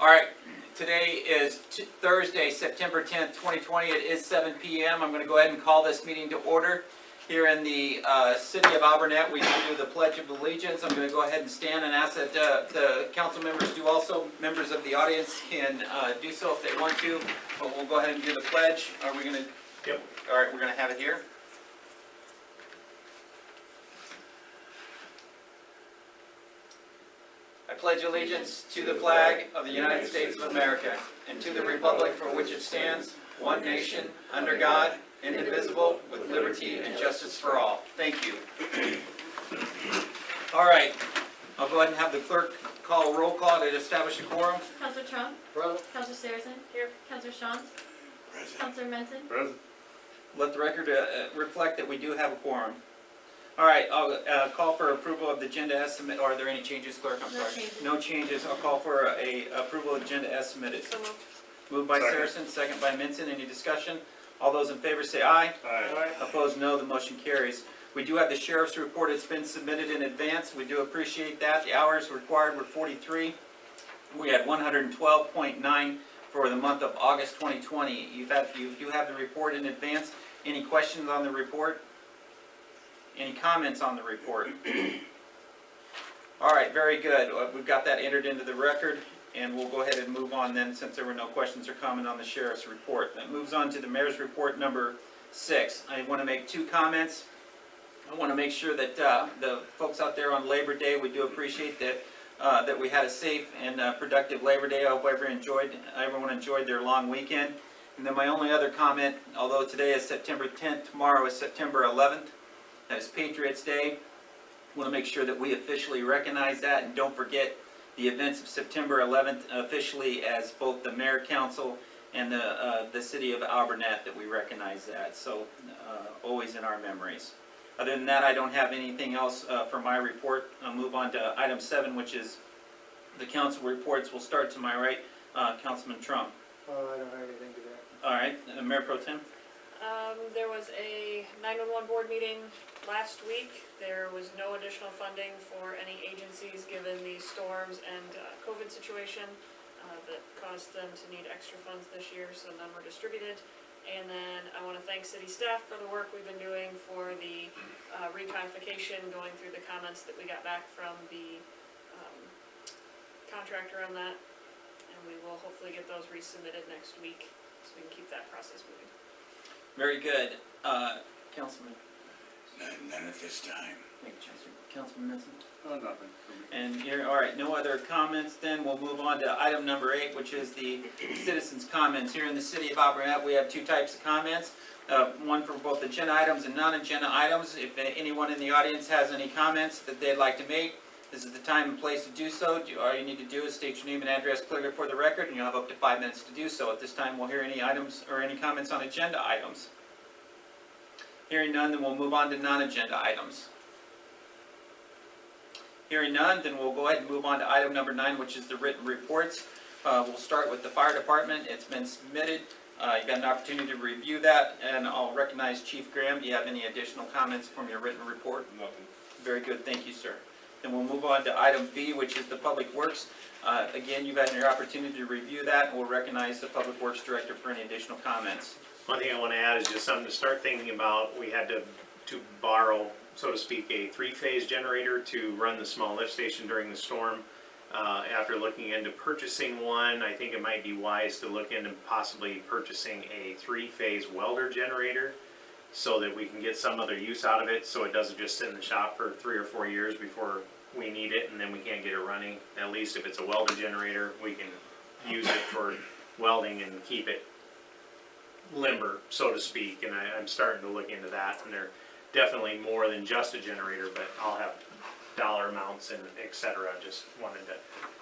All right, today is Thursday, September 10th, 2020. It is 7 p.m. I'm going to go ahead and call this meeting to order. Here in the city of Alburnett, we do the Pledge of Allegiance. I'm going to go ahead and stand and ask that the council members do also. Members of the audience can do so if they want to, but we'll go ahead and do the pledge. Are we going to? Yep. All right, we're going to have it here. I pledge allegiance to the flag of the United States of America and to the republic for which it stands, one nation, under God, indivisible, with liberty and justice for all. Thank you. All right, I'll go ahead and have the clerk call a roll call to establish a quorum. Councilor Trump? Present. Councilor Saracen? Here. Councilor Shantz? Present. Councilor Menton? Present. Let the record reflect that we do have a quorum. All right, I'll call for approval of the agenda as submitted. Are there any changes, clerk? I'm No sorry. changes. No changes. I'll call for a approval of agenda as submitted. So moved. Moved by Second. Saracen, second by Minson. Any discussion? All those in favor say aye. Aye. Opposed, no. The motion carries. We do have the sheriff's report. It's been submitted in advance. We do appreciate that. The hours required were 43. We had 112.9 for the month of August 2020. You do have the report in advance. Any questions on the report? Any comments on the report? All right, very good. We've got that entered into the record, and we'll go ahead and move on then, since there were no questions or comment on the sheriff's report. That moves on to the mayor's report number 6. I want to make 2 comments. I want to make sure that the folks out there on Labor Day, we do appreciate that we had a safe and productive Labor Day. I hope everyone enjoyed their long weekend. And then my only other comment, although today is September 10th, tomorrow is September 11th. That is Patriots Day. I want to make sure that we officially recognize that, and don't forget the events of September 11th officially as both the mayor, council, and the city of Alburnett, that we recognize that. So always in our memories. Other than that, I don't have anything else for my report. I'll move on to item 7, which is the council reports. We'll start to my right, Councilman Trump. I don't have anything to that. All right, Mayor Pro Tem. There was a 911 board meeting last week. There was no additional funding for any agencies given the storms and COVID situation that caused them to need extra funds this year, so none were distributed. And then I want to thank city staff for the work we've been doing for the recodification, going through the comments that we got back from the contractor on that. And we will hopefully get those resubmitted next week so we can keep that process moving. Very good. Councilman. None at this time. Thank you, Councilman Minson. Oh, nothing. And here, all right, no other comments, then we'll move on to item number 8, which is the citizens' comments. Here in the city of Alburnett, we have 2 types of comments, one for both agenda items and non-agenda items. If anyone in the audience has any comments that they'd like to make, this is the time and place to do so. All you need to do is state your name and address clearly for the record, and you'll have up to 5 minutes to do so. At this time, we'll hear any items or any comments on agenda items. Hearing none, then we'll move on to non-agenda items. Hearing none, then we'll go ahead and move on to item number 9, which is the written reports. We'll start with the fire department. It's been submitted. You got an opportunity to review that, and I'll recognize Chief Graham. Do you have any additional comments from your written report? Nothing. Very good, thank you, sir. Then we'll move on to item B, which is the Public Works. Again, you've had your opportunity to review that, and we'll recognize the Public Works Director for any additional comments. One thing I want to add is just something to start thinking about. We had to borrow, so to speak, a 3-phase generator to run the small lift station during the storm. After looking into purchasing one, I think it might be wise to look into possibly purchasing a 3-phase welder generator so that we can get some other use out of it, so it doesn't just sit in the shop for 3 or 4 years before we need it and then we can't get it running. At least if it's a welder generator, we can use it for welding and keep it limber, so to speak. And I'm starting to look into that, and they're definitely more than just a generator, but I'll have dollar amounts and etc. Just wanted to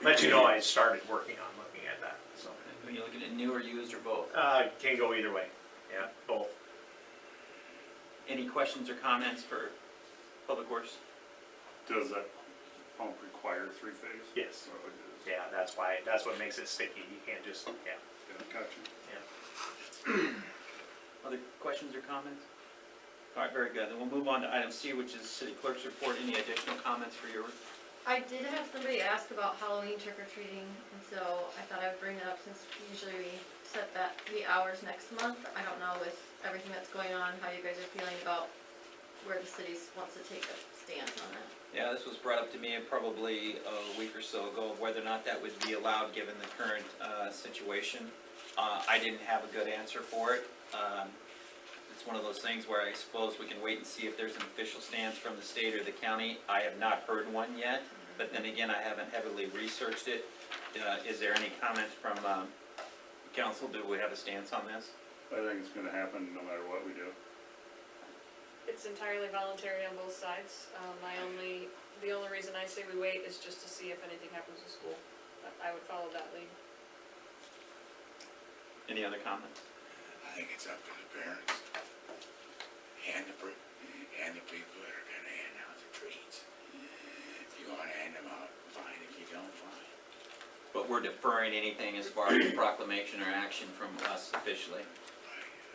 let you know I started working on looking at that. So Are you looking at new or used or both? can go either way. Yeah, both. Any questions or comments for Public Works? Does that pump require 3-phase? Yes. Oh, it is. Yeah, that's what makes it sticky. You can't just Yeah, gotcha. Other questions or comments? All right, very good. Then we'll move on to item C, which is City Clerk's report. Any additional comments for your? I did have somebody ask about Halloween trick-or-treating, and so I thought I would since usually we set the hours next month. I don't know with everything that's going on, how you guys are feeling about where the city wants to take a stance on that. Yeah, this was brought up to me probably a week or so ago, whether or not that would be allowed given the current situation. I didn't have a good answer for it. It's one of those things where I suppose we can wait and see if there's an official stance from the state or the county. I have not heard one yet, but then again, I haven't heavily researched it. Is there any comment from council? Do we have a stance on this? I think it's gonna happen no matter what we do. It's entirely voluntary on both sides. The only reason I say we wait is just to see if anything happens to school. I would follow that lead. Any other comments? I think it's up to the parents and the people that are gonna hand out the treats. If you wanna hand them out, fine. If you don't, fine. But we're deferring anything as far as proclamation or action from us officially.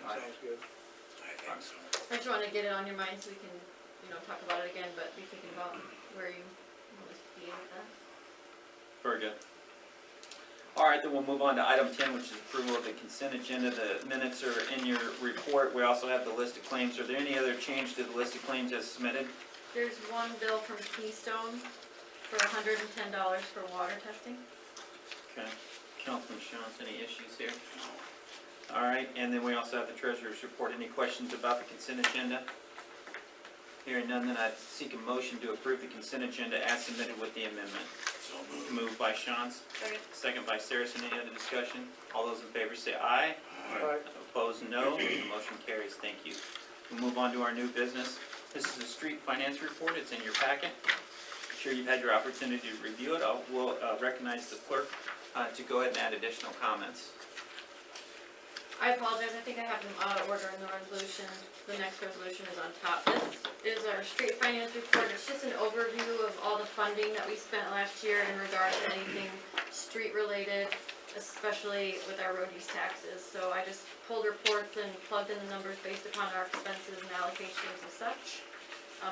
Sounds good. I think so. I just wanna get it on your mind so we can, talk about it again, but be thinking about where you want us to be with that. Very good. All right, then we'll move on to item 10, which is approval of the consent agenda. The minutes are in your report. We also have the list of claims. Are there any other change to the list of claims as submitted? There's one bill from Keystone for $110 for water testing. Okay. Councilman Shantz, any issues here? All right, and then we also have the treasurer's report. Any questions about the consent agenda? Hearing none, then I'd seek a motion to approve the consent agenda as submitted with the amendment. So moved. Moved by Shantz, Second. second by Saracen. Any other discussion? All those in favor say aye. Aye. Opposed, no. The motion carries. Thank you. We'll move on to our new business. This is a street finance report. It's in your packet. I'm sure you've had your opportunity to review it. We'll recognize the clerk to go ahead and add additional comments. I apologize, I think I have them out of order in the resolution. The next resolution is on top. This is our street finance report. It's just an overview of all the funding that we spent last year in regards to anything street related, especially with our road use taxes. So I just pulled reports and plugged in the numbers based upon our expenses and allocations and such.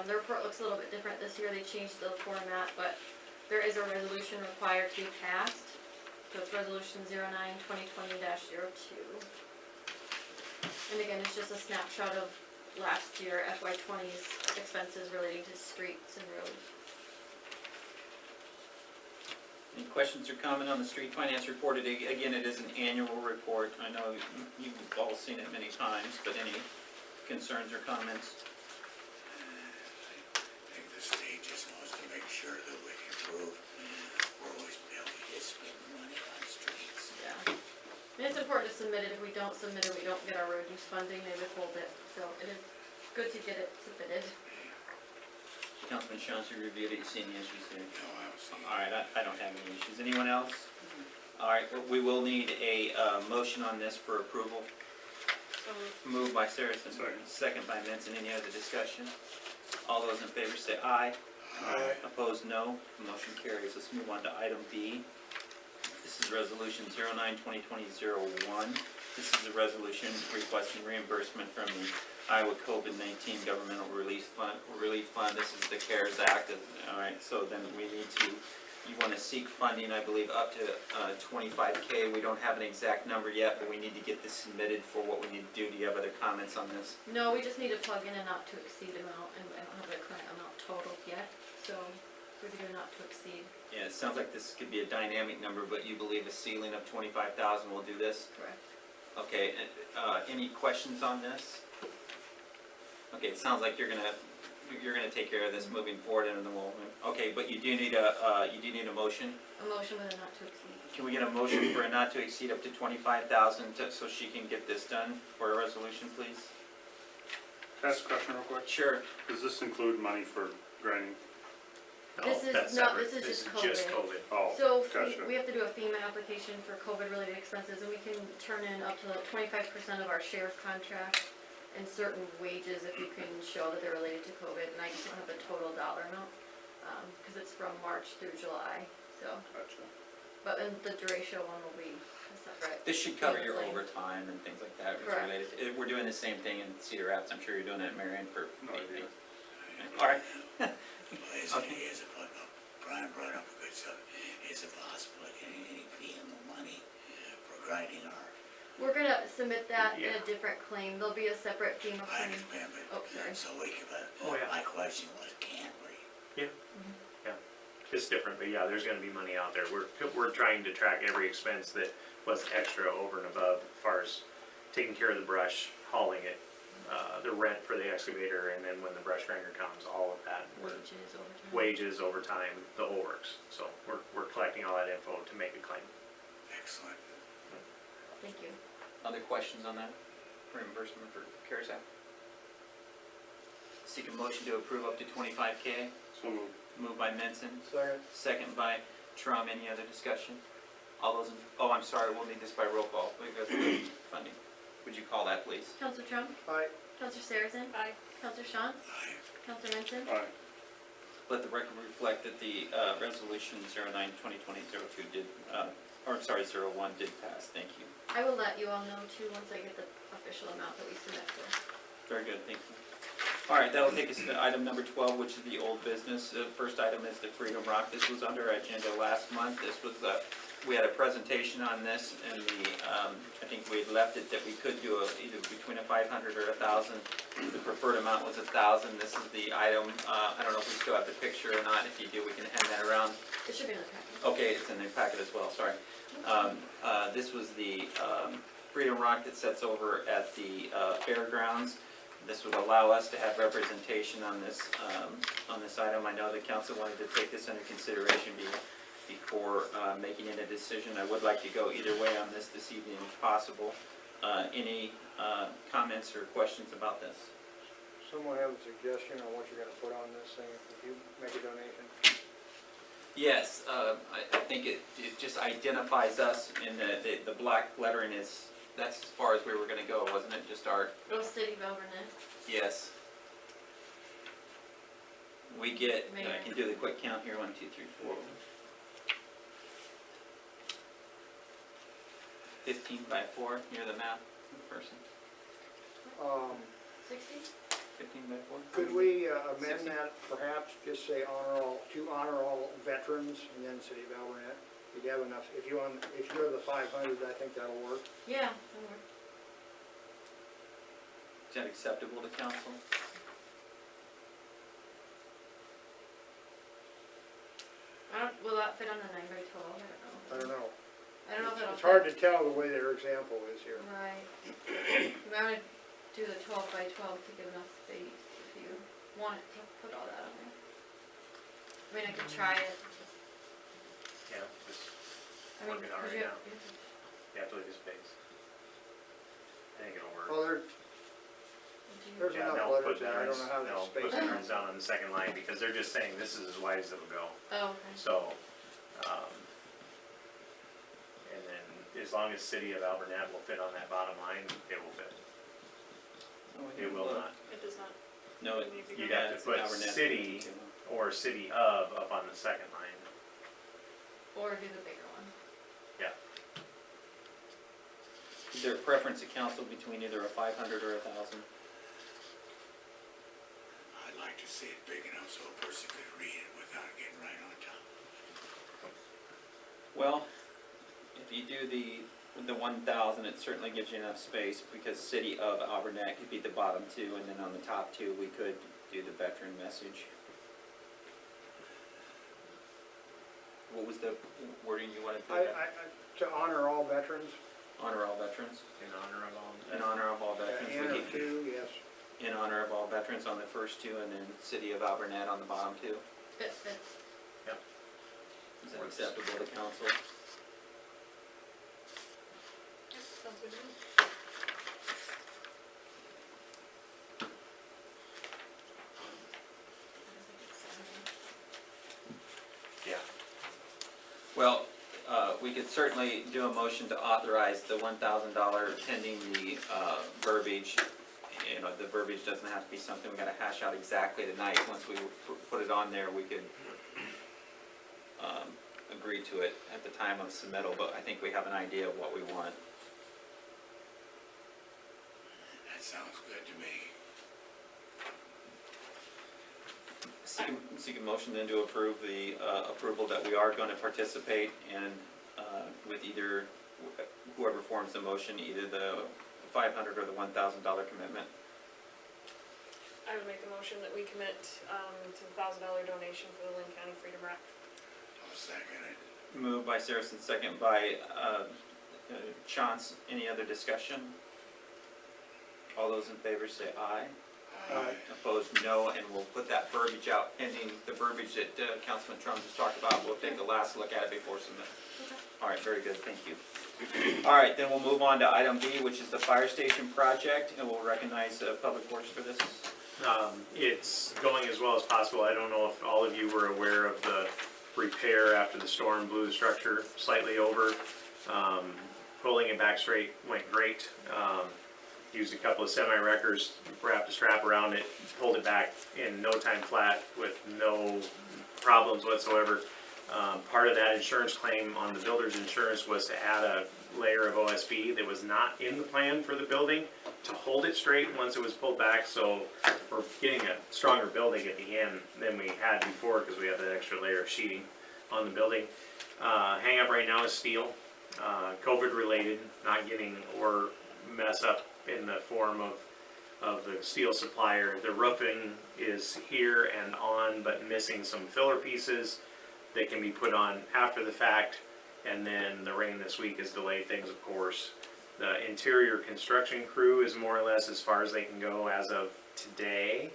The report looks a little bit different this year. They changed the format, but there is a resolution required to be passed. So it's resolution 09-2020-02. And again, it's just a snapshot of last year FY20's expenses relating to streets and roads. Any questions or comment on the street finance report? Again, it is an annual report. I know you've all seen it many times, but any concerns or comments? I think the state just wants to make sure that we can prove we're always building to spend money on streets. Yeah. And it's important to submit it. If we don't submit it, we don't get our road use funding, they withhold it. So it is good to get it submitted. Councilman Shantz, you reviewed it, you see any issues here? No, I was saying. All right, I don't have any issues. Anyone else? All right, well, we will need a motion on this for approval. So Moved by Saracen, Second. second by Menson. Any other discussion? All those in favor say aye. Aye. Opposed, no. Motion carries. Let's move on to item B. This is resolution 09-2020-01. This is a resolution requesting reimbursement from the Iowa COVID-19 Governmental Relief Fund. This is the CARES Act. All right, so then we need to, you want to seek funding, I believe, up to $25K. We don't have an exact number yet, but we need to get this submitted for what we need to do. Do you have other comments on this? No, we just need to plug in a not to exceed amount, and I don't have the current amount totaled yet. So we're gonna do not to exceed. Yeah, it sounds like this could be a dynamic number, but you believe a ceiling of 25,000 will do this? Correct. Okay, any questions on this? Okay, it sounds like you're gonna take care of this moving forward into the moment. Okay, but you do need a motion. A motion with a not to exceed. Can we get a motion for a not to exceed up to 25,000 so she can get this done for a resolution, please? Can I ask a question real quick? Sure. Does this include money for grinding? No, This is that's not- separate. this is just just COVID. COVID. Oh, So gotcha. we have to do a FEMA application for COVID-related expenses, and we can turn in up to 25% of our sheriff contract and certain wages if you can show that they're related to COVID, and I just don't have the total dollar amount, because it's from March through July, so. Gotcha. But then the duration one will be separate. This should cover your Monthly. overtime and things like that. Correct. Related. We're doing the same thing in Cedar Rapids. I'm sure you're doing that in Marion for No idea. All right. Well, is Okay. it putting up, Brian brought up a good subject. Is it possible to get any FEMA money grinding our, We're gonna submit that in Yeah. a different claim, there'll be a separate FEMA I claim. understand, Oh, but, sorry. so we can, Oh, yeah. my question was, can we? It's different, but yeah, there's gonna be money out there. We're trying to track every expense that was extra over and above, as far as taking care of the brush, hauling it, the rent for the excavator, and then when the brush grinder comes, all of that. Wages, overtime. Wages, overtime, the whole works. So we're collecting all that info to make a claim. Excellent. Thank you. Other questions on that reimbursement for CARES Act? Seek a motion to approve up to 25K. So moved. Moved by Menson, Second. second by Trump. Any other discussion? All those in, oh, I'm sorry, we'll need this by roll call because of the funding. Would you call that, please? Counselor Trump, Aye. Counselor Saracen, Aye. Counselor Sean, Aye. Counselor Menson. Aye. Let the record reflect that the resolution 09-2020-02 did, or I'm sorry, 01 did pass. Thank you. I will let you all know too once I get the official amount that we submit for. Very good, thank you. All right, that'll take us to item number 12, which is the old business. The first item is the Freedom Rock. This was under our agenda last month. This was, we had a presentation on this, and I think we had left it that we could do either between a 500 or 1,000. The preferred amount was 1,000. This is the item. I don't know if we still have the picture or not. If you do, we can hand that around. It should be in the packet. Okay, it's in the packet as well, sorry. This was the Freedom Rock that sits over at the fairgrounds. This would allow us to have representation on this item. I know the council wanted to take this under consideration before making it a decision. I would like to go either way on this evening if possible. Any comments or questions about this? Someone have a suggestion on what you're gonna put on this thing if you make a donation? Yes, I think it just identifies us, and the black lettering is, that's as far as we were gonna go, wasn't it? Just our, Rose City of Alburnett. yes. We get, I Mayor. can do the quick count here, 1, 2, 3, 4. 15 by 4, near the map, person, 60? 15 by 4? Could we amend 60? that, perhaps, just say to honor all veterans, and then City of Alburnett? You'd have enough, if you're the 500, I think that'll work. Yeah, that'll work. Is that acceptable to council? Will that fit on the 9 by 12? I don't know. I don't know. I don't know if it'll fit. It's hard to tell the way their example is here. Right. I'm gonna do the 12 by 12 to give enough space if you want it to put all that on there. I mean, I could try it. Yeah, just I mean, Work it 'cause already you now. have- you have to leave the space. I think it'll work. Well, there's Yeah, enough they'll letters put there, I don't know how they'll to put space it. patterns down on the second line, because they're just saying this is as wide as it'll go. Oh, okay. So, and then as long as City of Alburnett will fit on that bottom line, it will fit. It will not. It does not. No, You'd have to put city or City of up on the second line. Or do the bigger one. Is there a preference of council between either a 500 or 1,000? I'd like to see it big enough so a person could read it without getting right on top. Well, if you do the 1,000, it certainly gives you enough space, because City of Alburnett could be the bottom two, and then on the top two, we could do the veteran message. What was the wording you wanted for that? To honor all veterans, Honor all veterans? In honor of all. In honor of all veterans. We and or keep two, yes. in honor of all veterans on the first two, and then City of Alburnett on the bottom two. It fits. Is that acceptable to council? Sounds good to me. Yeah. Well, we could certainly do a motion to authorize the $1,000 pending the verbiage. You know, the verbiage doesn't have to be something we gotta hash out exactly tonight. Once we put it on there, we could agree to it at the time of submittal, but I think we have an idea of what we want. That sounds good to me. Seek a motion then to approve the approval that we are going to participate, and with either, whoever forms the motion, either the $500 or the $1,000 commitment. I would make a motion that we commit to the $1,000 donation for the Lynn County Freedom Rack. I'll second it. Moved by Saracen, second by Chance. Any other discussion? All those in favor say aye. Aye. Opposed, no, and we'll put that verbiage out pending the verbiage that Councilman Trump just talked about. We'll take the last look at it before submit. Okay. All right, very good, thank you. All right, then we'll move on to item B, which is the fire station project, and we'll recognize Public Works for this. It's going as well as possible. I don't know if all of you were aware of the repair after the storm blew the structure slightly over. Pulling it back straight went great. Used a couple of semi-wreckers, wrapped a strap around it, pulled it back in no time flat with no problems whatsoever. Part of that insurance claim on the builder's insurance was to add a layer of OSB that was not in the plan for the building to hold it straight once it was pulled back, so we're getting a stronger building at the end than we had before because we have that extra layer of sheeting on the building. Hang up right now is steel, COVID related, not getting or mess up in the form of the steel supplier. The roofing is here and on, but missing some filler pieces that can be put on after the fact, and then the rain this week has delayed things, of course. The interior construction crew is more or less as far as they can go as of today,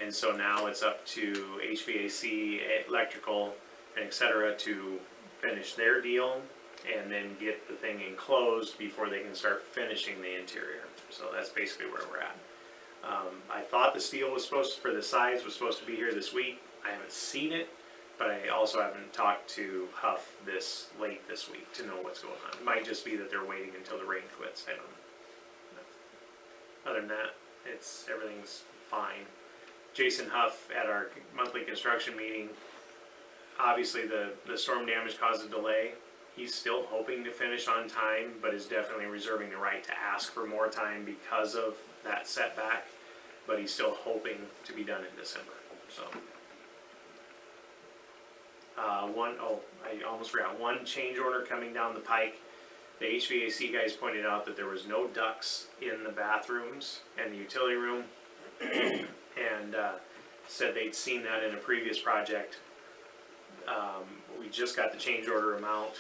and so now it's up to HVAC, electrical, and et cetera to finish their deal and then get the thing enclosed before they can start finishing the interior. So that's basically where we're at. I thought the steel was for the sides was supposed to be here this week. I haven't seen it, but I also haven't talked to Huff this late this week to know what's going on. It might just be that they're waiting until the rain quits. I don't know. Other than that, everything's fine. Jason Huff at our monthly construction meeting, obviously the storm damage caused a delay. He's still hoping to finish on time, but is definitely reserving the right to ask for more time because of that setback. But he's still hoping to be done in December, so. I almost forgot, one change order coming down the pike. The HVAC guys pointed out that there was no ducts in the bathrooms and the utility room. And said they'd seen that in a previous project. We just got the change order amount,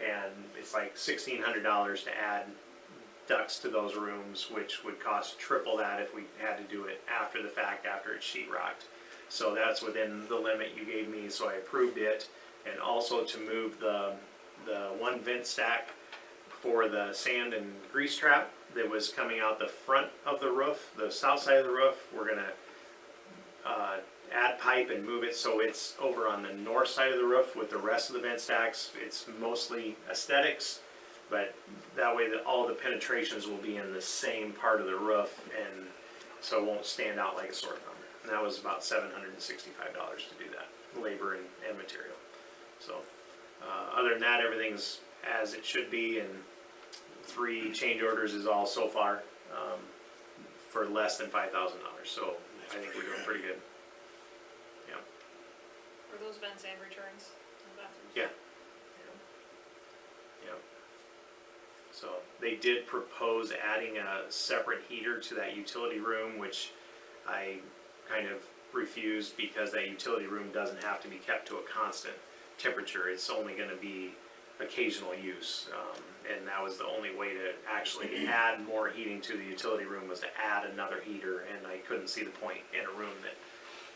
and it's like $1,600 to add ducts to those rooms, which would cost triple that if we had to do it after the fact, after it's sheetrocked. So that's within the limit you gave me, so I approved it. And also to move the one vent stack for the sand and grease trap that was coming out the front of the roof, the south side of the roof. We're gonna add pipe and move it so it's over on the north side of the roof with the rest of the vent stacks. It's mostly aesthetics, but that way that all the penetrations will be in the same part of the roof, and so it won't stand out like a sore thumb. And that was about $765 to do that, labor and material. So other than that, everything's as it should be, and 3 change orders is all so far for less than $5,000. So I think we're doing pretty good. Yeah. Were those vents and returns in the bathrooms? Yeah. Yeah. So they did propose adding a separate heater to that utility room, which I kind of refused because that utility room doesn't have to be kept to a constant temperature. It's only going to be occasional use, and that was the only way to actually add more heating to the utility room was to add another heater, and I couldn't see the point in a room that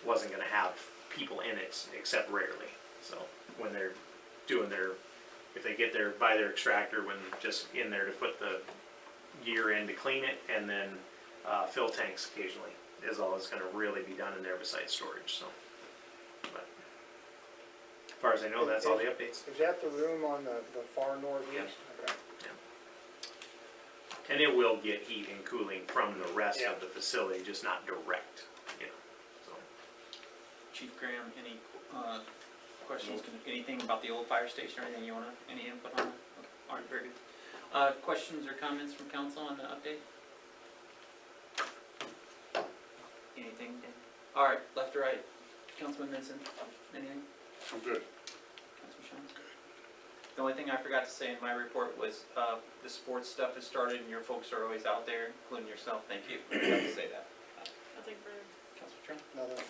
wasn't going to have people in it except rarely. So when they're doing if they get there by their extractor, when just in there to put the gear in to clean it, and then fill tanks occasionally is all that's going to really be done in there besides storage. So, but as far as I know, that's all the updates. Is that the room on the far northeast? Okay. And it will get heat and cooling from the rest Yeah. of the facility, just not direct, you know, so. Chief Graham, any questions, anything about the old fire station or anything you wanna, any input on that? All right, very good. Questions or comments from council on the update? Anything? Dan? All right, left or right? Councilman Vincent, anything? I'm good. Councilman Sean? The only thing I forgot to say in my report was, the sports stuff has started and your folks are always out there, including yourself, thank you. I forgot to say that. Nothing for, Councilor Trent? Another,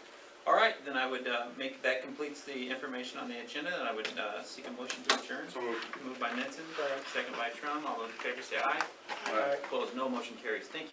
All right, then I would that completes the information on the agenda, and I would seek a motion to adjourn. So moved. Moved by Menson, second by Trump. All those in favor say aye. Aye. Opposed, no. Motion carries. Thank you.